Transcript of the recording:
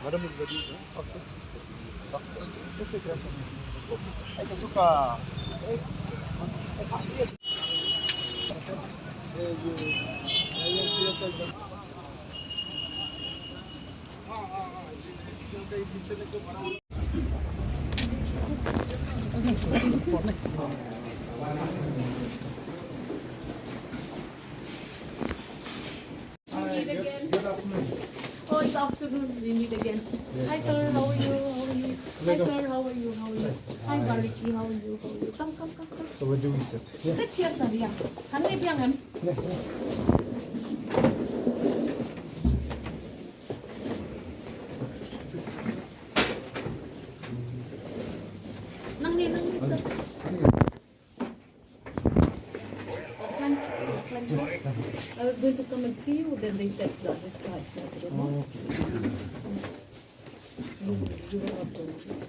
Madam is ready, sir. Okay. Yes, sir. I can look. Good afternoon. Oh, it's afternoon. We meet again. Yes. Hi, sir. How are you? How are you? Hi, sir. How are you? How are you? Hi, Bariki. How are you? How are you? Come. So where do we sit? Yeah. Sit here, sir. Yeah. Can we be on Nang sir. I was going to come and see you, then they said discharge. You were not told.